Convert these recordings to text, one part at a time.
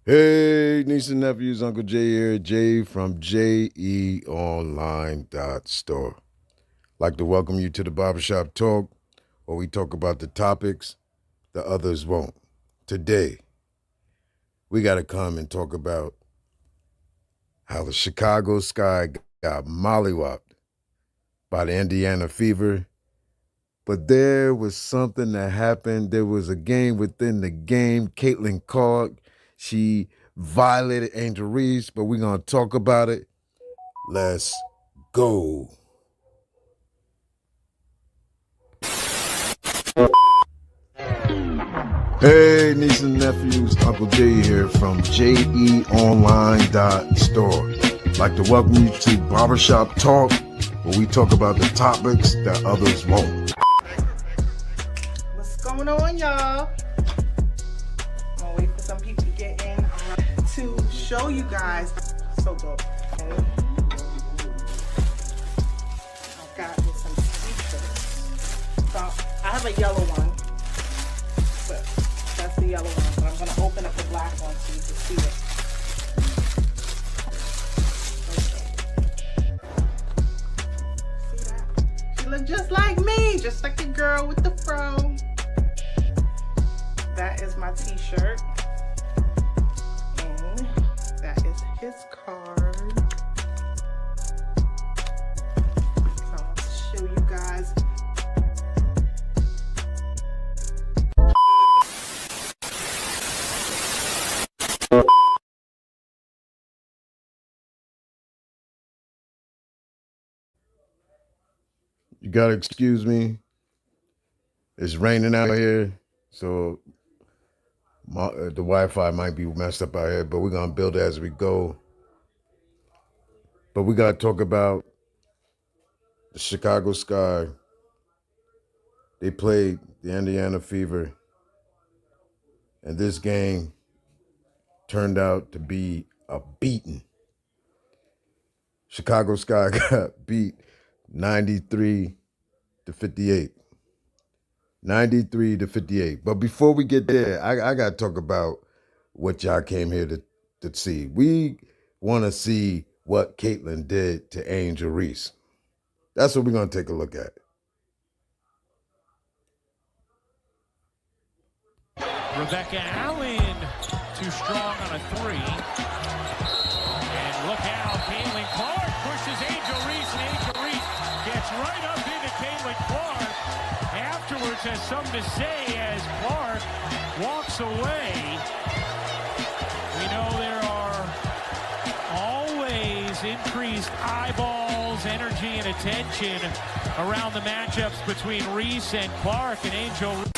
Hey, nieces and nephews, Uncle Jay here, Jay from JEOnline.store. Like to welcome you to the Barbershop Talk, where we talk about the topics the others won't. Today, we got to come and talk about how the Chicago Sky got mollywopped by the Indiana Fever. But there was something that happened. There was a game within the game. Caitlin Clark, she violated Angel Reese, but we're going to talk about it. Let's go. Hey, nieces and nephews, Uncle Jay here from JEOnline.store. Like to welcome you to Barbershop Talk, where we talk about the topics that others won't. What's going on, y'all? I'm gonna wait for some people to get in to show you guys. So dope. Okay. I've got me some t-shirts. So I have a yellow one, but that's the yellow one. But I'm gonna open up the black one so you can see it. See that? She look just like me, just like the girl with the fro. That is my t-shirt. And that is his card. So I'll show you guys. You got to excuse me. It's raining out here, so the Wi-Fi might be messed up out here, but we're going to build it as we go. But we got to talk about the Chicago Sky. They played the Indiana Fever, and this game turned out to be a beating. Chicago Sky got beat 93-58. 93-58. But before we get there, I got to talk about what y'all came here to see. We want to see what Caitlin did to Angel Reese. That's what we're going to take a look at. Rebecca Allen, too strong on a three. And look out, Caitlin Clark pushes Angel Reese, and Angel Reese gets right up into Caitlin Clark. Afterwards has something to say as Clark walks away. We know there are always increased eyeballs, energy, and attention around the matchups between Reese and Clark, and Angel Reese.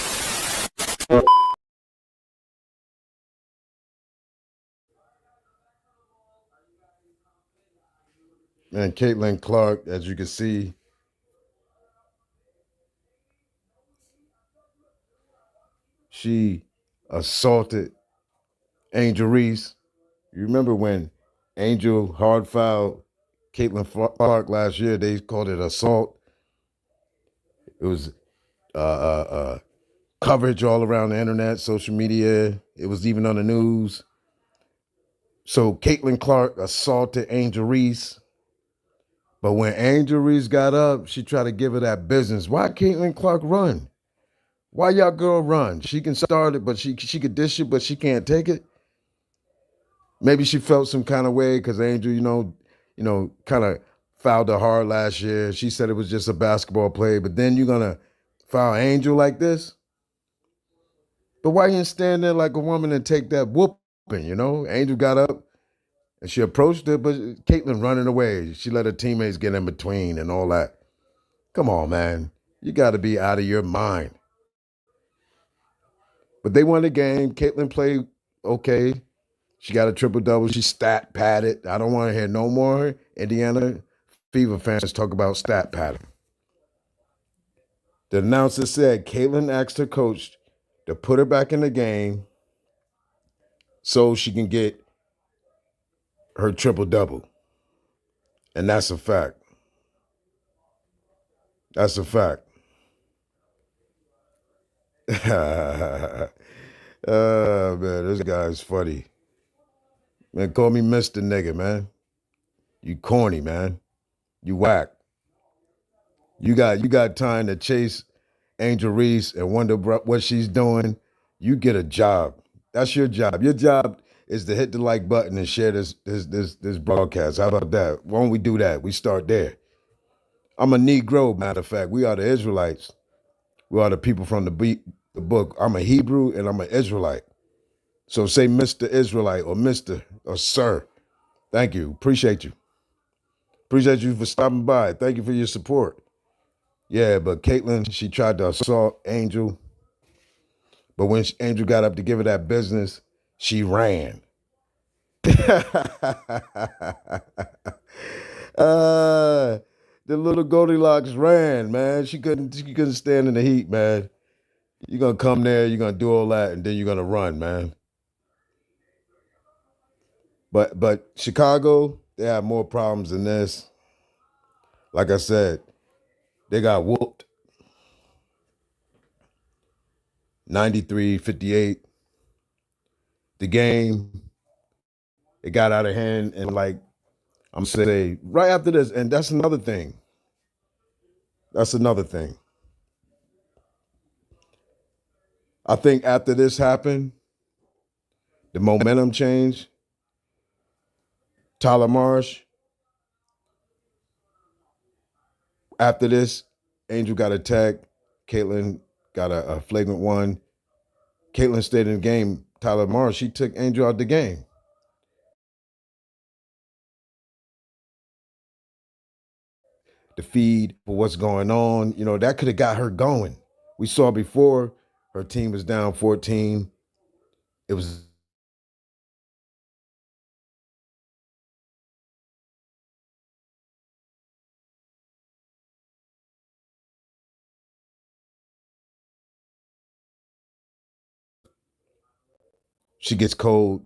And Caitlin Clark, as you can see, she assaulted Angel Reese. You remember when Angel hard fouled Caitlin Clark last year? They called it assault. It was coverage all around the internet, social media. It was even on the news. So Caitlin Clark assaulted Angel Reese. But when Angel Reese got up, she tried to give her that business. Why Caitlin Clark run? Why y'all girl run? She can start it, but she could dish it, but she can't take it. Maybe she felt some kind of way because Angel, kind of fouled her hard last year. She said it was just a basketball play, but then you're gonna foul Angel like this? But why you didn't stand there like a woman and take that whooping, Angel got up and she approached her, but Caitlin running away. She let her teammates get in between and all that. Come on, man. You got to be out of your mind. But they won the game. Caitlin played okay. She got a triple-double. She stat padded. I don't want to hear no more Indiana Fever fans talk about stat padding. The announcer said Caitlin asked her coach to put her back in the game so she can get her triple-double. And that's a fact. That's a fact. Oh, man, this guy's funny. Man, call me Mr. Nigga, man. You corny, man. You whack. You got time to chase Angel Reese and wonder what she's doing. You get a job. That's your job. Your job is to hit the like button and share this broadcast. How about that? Why don't we do that? We start there. I'm a Negro, matter of fact. We are the Israelites. We are the people from the book. I'm a Hebrew and I'm an Israelite. So say Mr. Israelite or Mr. or Sir. Thank you. Appreciate you. Appreciate you for stopping by. Thank you for your support. Yeah, but Caitlyn, she tried to assault Angel. But when Angel got up to give her that business, she ran. The little Goldilocks ran, man. She couldn't stand in the heat, man. You're gonna come there, you're gonna do all that, and then you're gonna run, man. But Chicago, they have more problems than this. Like I said, they got whooped 93-58. The game, it got out of hand, and like I'm saying, right after this, and that's another thing. That's another thing. I think after this happened, the momentum changed. Tyler Marsh, after this, Angel got attacked. Caitlyn got a flagrant one. Caitlyn stayed in the game. Tyler Marsh, she took Angel out the game. The feed for what's going on, that could have got her going. We saw before her team was down 14. It was she gets cold.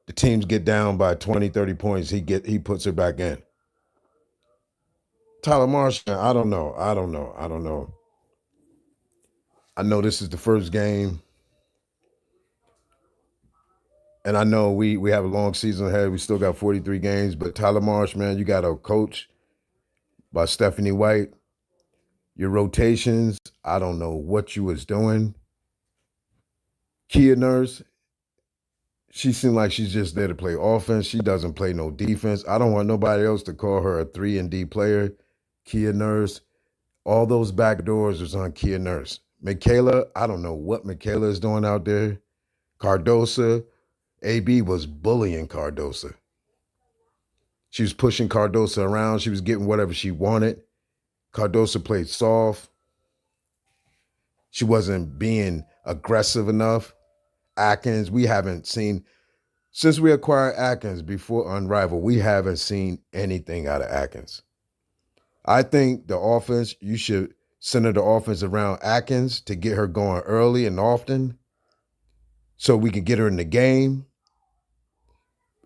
The teams get down by 20, 30 points. He puts her back in. Tyler Marsh, I don't know. I know this is the first game. And I know we have a long season ahead. We still got 43 games. But Tyler Marsh, man, you got a coach by Stephanie White. Your rotations, I don't know what you was doing. Kia Nurse, she seemed like she's just there to play offense. She doesn't play no defense. I don't want nobody else to call her a 3-and-D player. Kia Nurse, all those back doors was on Kia Nurse. Michaela, I don't know what Michaela is doing out there. Cardosa, AB was bullying Cardosa. She was pushing Cardosa around. She was getting whatever she wanted. Cardosa played soft. She wasn't being aggressive enough. Atkins, we haven't seen, since we acquired Atkins before Unrivaled, we haven't seen anything out of Atkins. I think the offense, you should center the offense around Atkins to get her going early and often so we can get her in the game.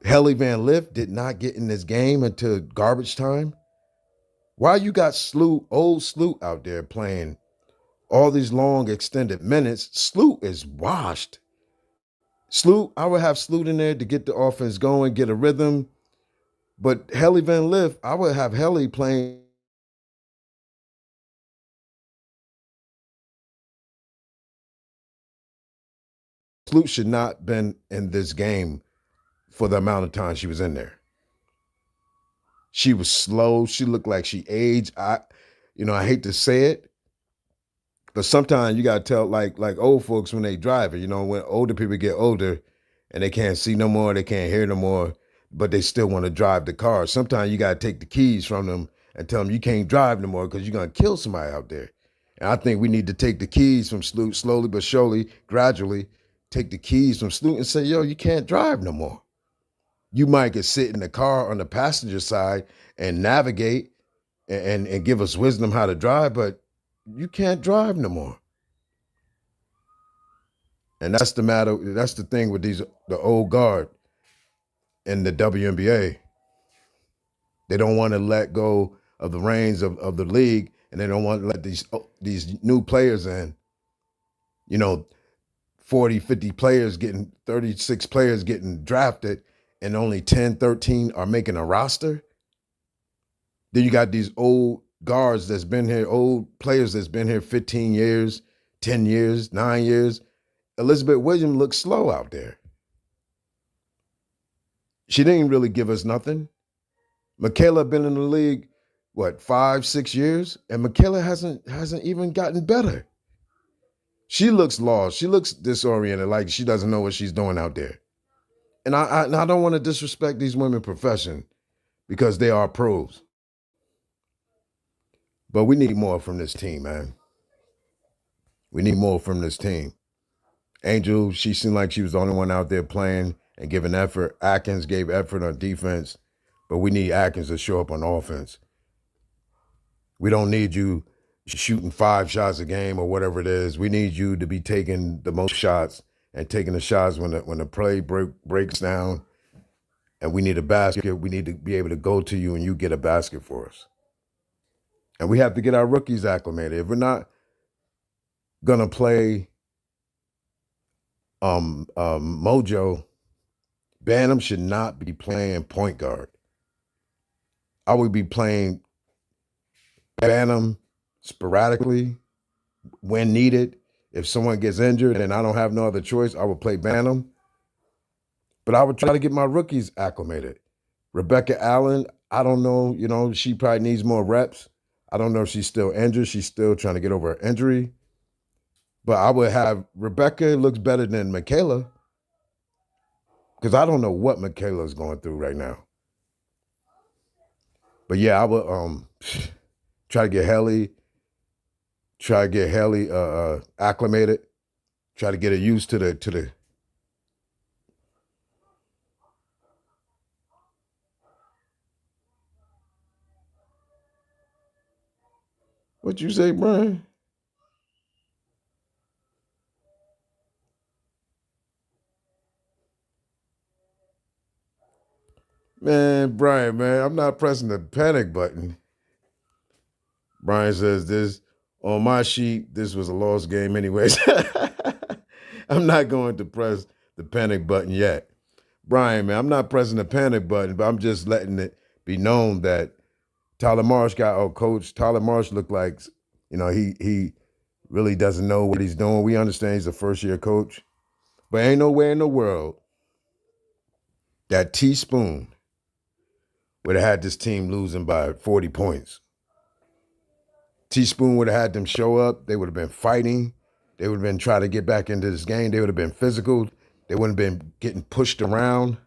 Helly Van Lith did not get in this game until garbage time. Why you got old Sloot out there playing all these long extended minutes? Sloot is washed. Sloot, I would have Sloot in there to get the offense going, get a rhythm. But Helly Van Lith, I would have Helly playing. Sloot should not been in this game for the amount of time she was in there. She was slow. She looked like she aged. I hate to say it, but sometimes you gotta tell like old folks when they drive it. When older people get older and they can't see no more, they can't hear no more, but they still want to drive the car. Sometimes you gotta take the keys from them and tell them you can't drive no more because you're gonna kill somebody out there. And I think we need to take the keys from Sloot slowly but surely, gradually. Take the keys from Sloot and say, yo, you can't drive no more. You might get sit in the car on the passenger side and navigate and give us wisdom how to drive, but you can't drive no more. And that's the matter. That's the thing with the old guard in the WNBA. They don't want to let go of the reins of the league, and they don't want to let these new players in. 40, 50 players 36 players getting drafted, and only 10, 13 are making a roster. Then you got these old guards that's been here, old players that's been here 15 years, 10 years, 9 years. Elizabeth Williams looks slow out there. She didn't really give us nothing. Michaela been in the league, 5, 6 years? And Michaela hasn't even gotten better. She looks lost. She looks disoriented, like she doesn't know what she's doing out there. And I don't want to disrespect these women's profession because they are pros. But we need more from this team, man. We need more from this team. Angel, she seemed like she was the only one out there playing and giving effort. Atkins gave effort on defense, but we need Atkins to show up on offense. We don't need you shooting 5 shots a game or whatever it is. We need you to be taking the most shots and taking the shots when the play breaks down and we need a basket. We need to be able to go to you and you get a basket for us. And we have to get our rookies acclimated. If we're not going to play Mojo, Bantam should not be playing point guard. I would be playing Bantam sporadically when needed. If someone gets injured and I don't have no other choice, I would play Bantam. But I would try to get my rookies acclimated. Rebecca Allen, I don't know, she probably needs more reps. I don't know if she's still injured. She's still trying to get over her injury. But I would have Rebecca looks better than Michaela because I don't know what Michaela is going through right now. But yeah, I would try to get Haley acclimated, try to get her used to the. What you say, Brian? Man, Brian, man, I'm not pressing the panic button. Brian says this, on my sheet, this was a lost game anyways. I'm not going to press the panic button yet. Brian, man, I'm not pressing the panic button, but I'm just letting it be known that Tyler Marsh coach. Tyler Marsh looked like, he really doesn't know what he's doing. We understand he's a first-year coach, but ain't nowhere in the world that teaspoon would have had this team losing by 40 points. Teaspoon would have had them show up. They would have been fighting. They would have been trying to get back into this game. They would have been physical. They wouldn't have been getting pushed around.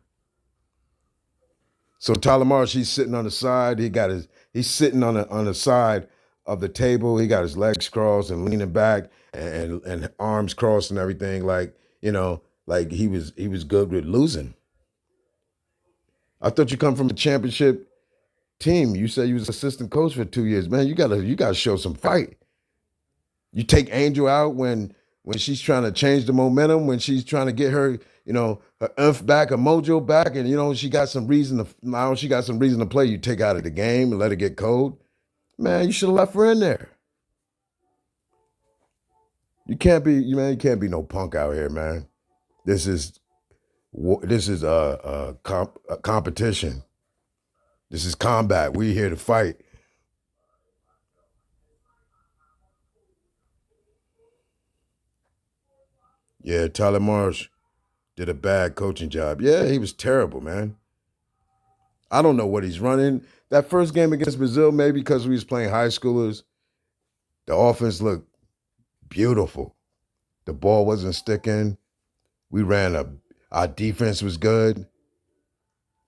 So Tyler Marsh, he's sitting on the side. He's sitting on the side of the table. He got his legs crossed and leaning back and arms crossed and everything, like he was good with losing. I thought you come from a championship team. You said you was assistant coach for 2 years. Man, you gotta show some fight. You take Angel out when she's trying to change the momentum, when she's trying to get her, her oomph back, her mojo back, and she got some reason to play. You take her out of the game and let her get cold. Man, you should have left her in there. You can't be no punk out here, man. This is a competition. This is combat. We're here to fight. Yeah, Tyler Marsh did a bad coaching job. Yeah, he was terrible, man. I don't know what he's running. That first game against Brazil, maybe because we was playing high schoolers, the offense looked beautiful. The ball wasn't sticking. We our defense was good.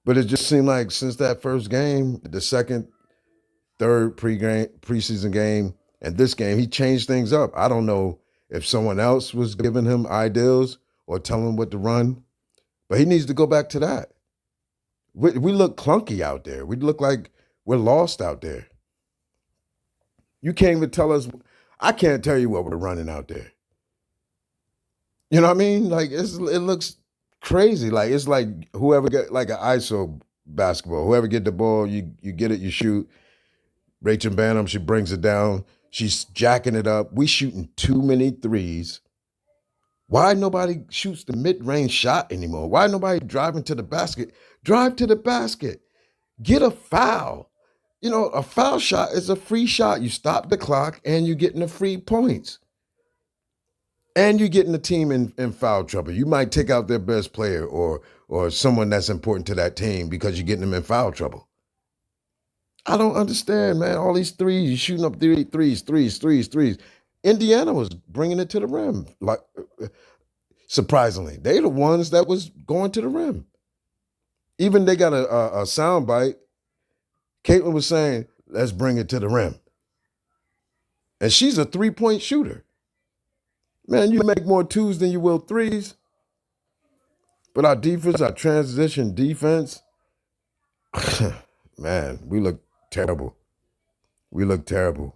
But it just seemed like since that first game, the second, third preseason game, and this game, he changed things up. I don't know if someone else was giving him ideals or telling him what to run, but he needs to go back to that. We look clunky out there. We look like we're lost out there. You can't even tell us. I can't tell you what we're running out there. You know what I mean? Like it looks crazy. Like it's like whoever get like an ISO basketball. Whoever get the ball, you get it, you shoot. Rachel Bantam, she brings it down. She's jacking it up. We shooting too many threes Why nobody shoots the mid-range shot anymore? Why nobody driving to the basket? Drive to the basket. Get a foul. A foul shot is a free shot. You stop the clock and you're getting the free points. And you're getting the team in foul trouble. You might take out their best player or someone that's important to that team because you're getting them in foul trouble. I don't understand, man. All these threes, you're shooting up threes. Indiana was bringing it to the rim. Like, surprisingly, they the ones that was going to the rim. Even they got a sound bite. Caitlin was saying, let's bring it to the rim. And she's a three-point shooter. Man, you make more twos than you will threes. But our defense, our transition defense, man, we look terrible. We look terrible.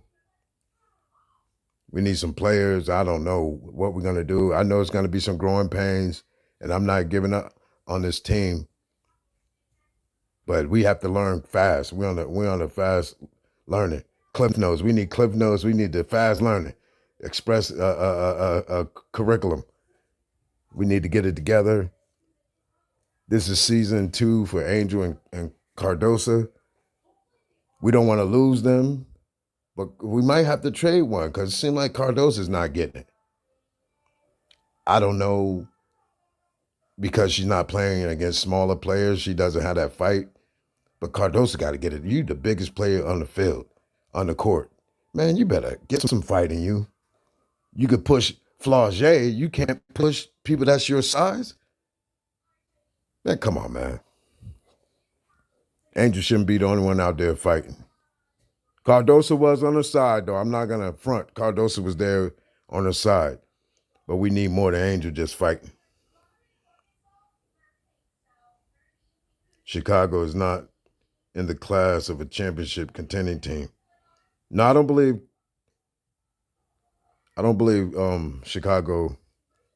We need some players. I don't know what we're going to do. I know it's going to be some growing pains, and I'm not giving up on this team. But we have to learn fast. We're on a fast learning. Cliff notes. We need cliff notes. We need the fast learning. Express a curriculum. We need to get it together. This is season 2 for Angel and Cardosa. We don't want to lose them, but we might have to trade one because it seems like Cardosa's not getting it. I don't know, because she's not playing against smaller players. She doesn't have that fight. But Cardosa got to get it. You the biggest player on the field, on the court. Man, you better get some fight in you. You could push Flaugier. You can't push people that's your size. Man, come on, man. Angel shouldn't be the only one out there fighting. Cardosa was on her side, though. I'm not going to front. Cardosa was there on her side. But we need more than Angel just fighting. Chicago is not in the class of a championship contending team. No, I don't believe Chicago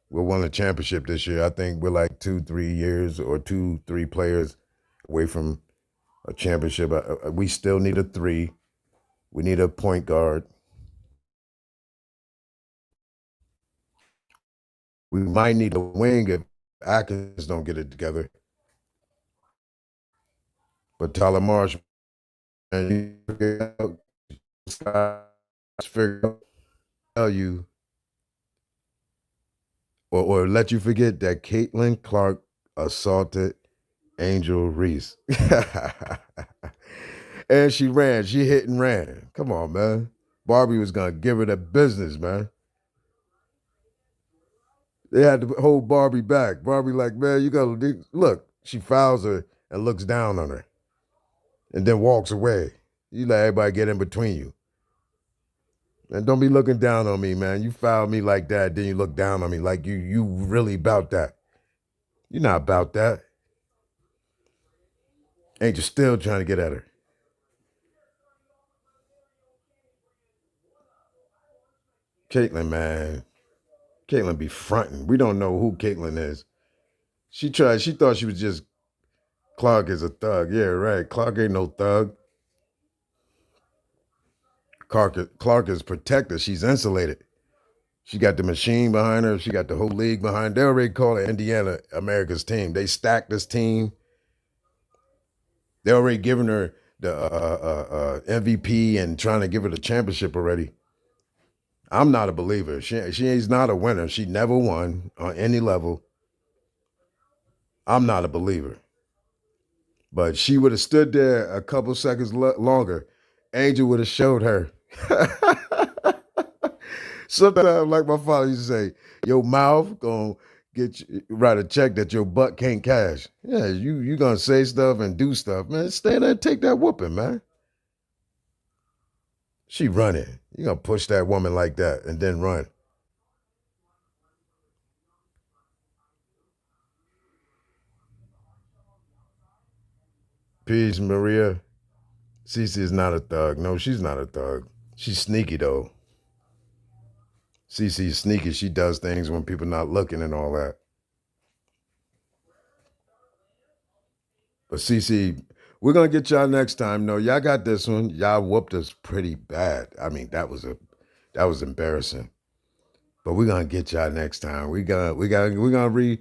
will win a championship this year. I think we're like 2-3 years or 2-3 players away from a championship. We still need a 3. We need a point guard. We might need a wing if Atkins don't get it together. But Tyler Marsh, man, you figure out, tell you, or let you forget that Caitlin Clark assaulted Angel Reese. And she hit and ran. Come on, man. Barbie was going to give her the business, man. They had to hold Barbie back. Barbie like, man, you got to look. She fouls her and looks down on her and then walks away. You let everybody get in between you. And don't be looking down on me, man. You foul me like that, then you look down on me like you really about that. You're not about that. Angel still trying to get at her. Caitlin, man. Caitlin be fronting. We don't know who Caitlin is. She thought she was just Clark is a thug. Yeah, right. Clark ain't no thug. Clark is protected. She's insulated. She got the machine behind her. She got the whole league behind her. They already call it Indiana America's team. They stacked this team. They already given her the MVP and trying to give her the championship already. I'm not a believer. She is not a winner. She never won on any level. I'm not a believer. But she would have stood there a couple seconds longer. Angel would have showed her. Sometimes, like my father used to say, your mouth gonna write a check that your butt can't cash. Yeah, you gonna say stuff and do stuff, man. Stay there and take that whooping, man. She running. You gonna push that woman like that and then run. Peace, Maria. Cece is not a thug. No, she's not a thug. She's sneaky, though. Cece is sneaky. She does things when people not looking and all that. But Cece, we're going to get y'all next time. No, y'all got this one. Y'all whooped us pretty bad. I mean, that was embarrassing. But we're gonna get y'all next time. We're gonna recuperate.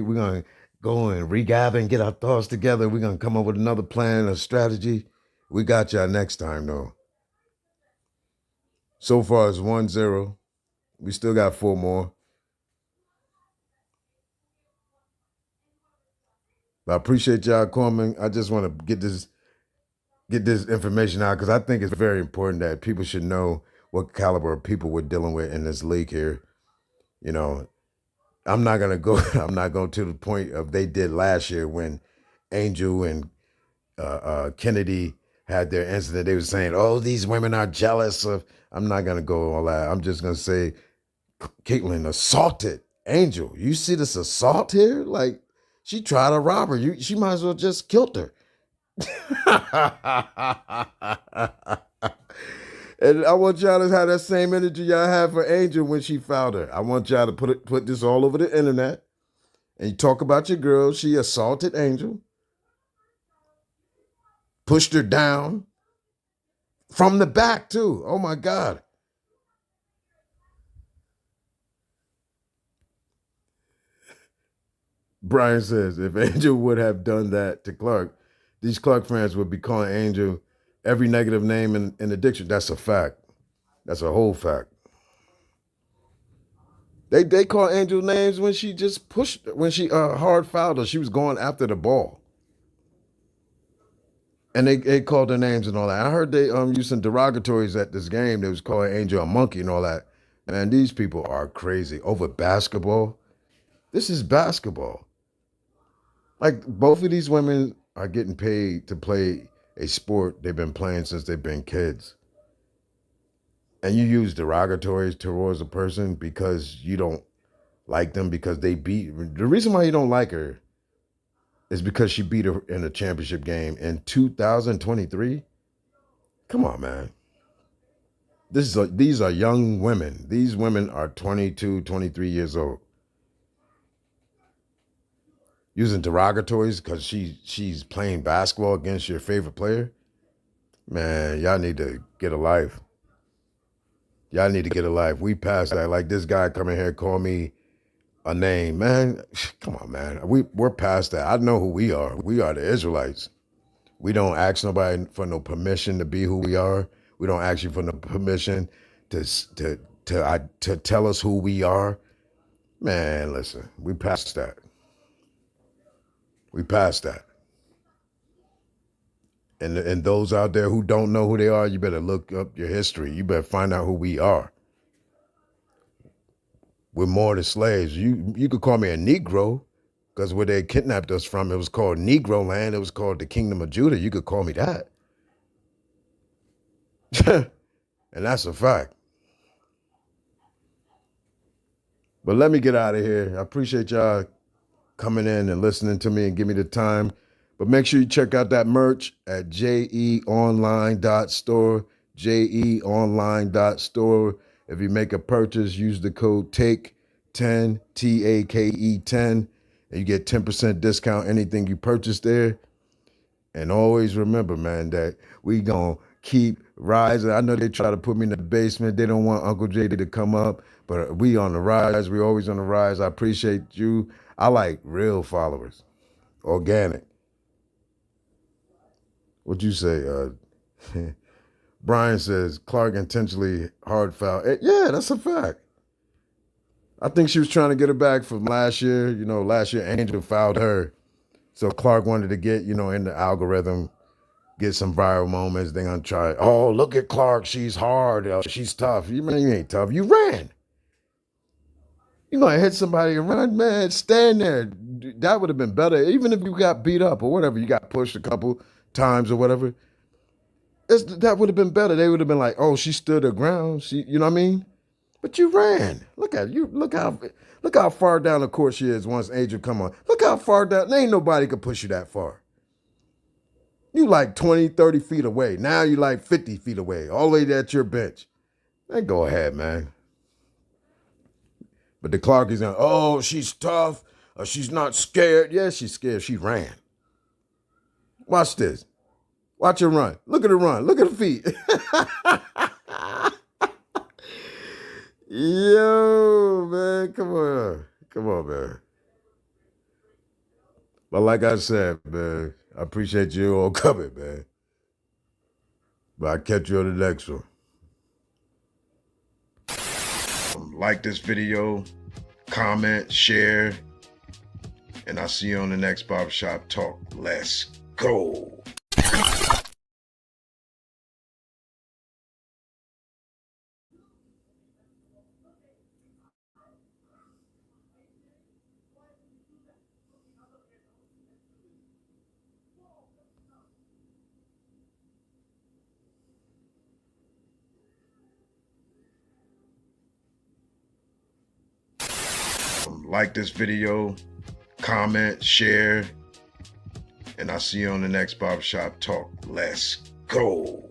We're gonna go and regather and get our thoughts together. We're gonna come up with another plan, a strategy. We got y'all next time though. So far it's 1-0. We still got 4 more. But I appreciate y'all coming. I just want to get this information out because I think it's very important that people should know what caliber of people we're dealing with in this league here. You know, I'm not going to the point of they did last year when Angel and Kennedy had their incident. They were saying, oh, these women are jealous of. I'm not going to go all that. I'm just going to say Caitlyn assaulted Angel. You see this assault here? Like, she tried to rob her. She might as well just killed her. And I want y'all to have that same energy y'all have for Angel when she fouled her. I want y'all to put this all over the internet. And you talk about your girl. She assaulted Angel. Pushed her down. From the back, too. Oh, my God. Brian says, if Angel would have done that to Clark, these Clark fans would be calling Angel every negative name in the dictionary. That's a fact. That's a whole fact. They call Angel names when she just pushed, when she hard fouled her. She was going after the ball. And they called her names and all that. I heard they used some derogatories at this game. They was calling Angel a monkey and all that. Man, these people are crazy. Over basketball. This is basketball. Like, both of these women are getting paid to play a sport they've been playing since they've been kids. And you use derogatories towards a person because you don't like them because they beat. The reason why you don't like her is because she beat her in a championship game in 2023. Come on, man. These are young women. These women are 22, 23 years old. Using derogatories because she's playing basketball against your favorite player. Man, y'all need to get a life. Y'all need to get a life. We passed that. Like, this guy coming here call me a name. Man, come on, man. We're past that. I know who we are. We are the Israelites. We don't ask nobody for no permission to be who we are. We don't ask you for no permission to tell us who we are. Man, listen, we passed that. We passed that. And those out there who don't know who they are, you better look up your history. You better find out who we are. We're more than slaves. You could call me a Negro, because where they kidnapped us from, it was called Negro land. It was called the Kingdom of Judah. You could call me that. And that's a fact. But let me get out of here. I appreciate y'all coming in and listening to me and give me the time. But make sure you check out that merch at jeonline.store, jeonline.store. If you make a purchase, use the code TAKE10, TAKE10, and you get 10% discount anything you purchase there. And always remember, man, that we gonna keep rising. I know they try to put me in the basement. They don't want Uncle JD to come up, but we on the rise. We always on the rise. I appreciate you. I like real followers, organic. What'd you say? Brian says Clark intentionally hard foul. Yeah, that's a fact. I think she was trying to get her back from last year. You know, last year Angel fouled her. So Clark wanted to get, in the algorithm, get some viral moments. They're going to try, oh, look at Clark. She's hard. She's tough. You ain't tough. You ran. You're going to hit somebody and run, man. Stand there. That would have been better. Even if you got beat up or whatever, you got pushed a couple times or whatever. That would have been better. They would have been like, oh, she stood her ground. You know what I mean? But you ran. Look at you. Look how far down the court she is once Angel come on. Look how far down. Ain't nobody could push you that far. You like 20, 30 feet away. Now you like 50 feet away. All the way at your bench. Then go ahead, man. But the Clark is going, oh, she's tough. She's not scared. Yeah, she's scared. She ran. Watch this. Watch her run. Look at her run. Look at her feet. Yo, man, come on. Come on, man. But like I said, man, I appreciate you all coming, man. But I'll catch you on the next one. Like this video, comment, share, and I'll see you on the next Barbershop Talk. Let's go. Like this video, comment, share, and I'll see you on the next Barbershop Talk. Let's go.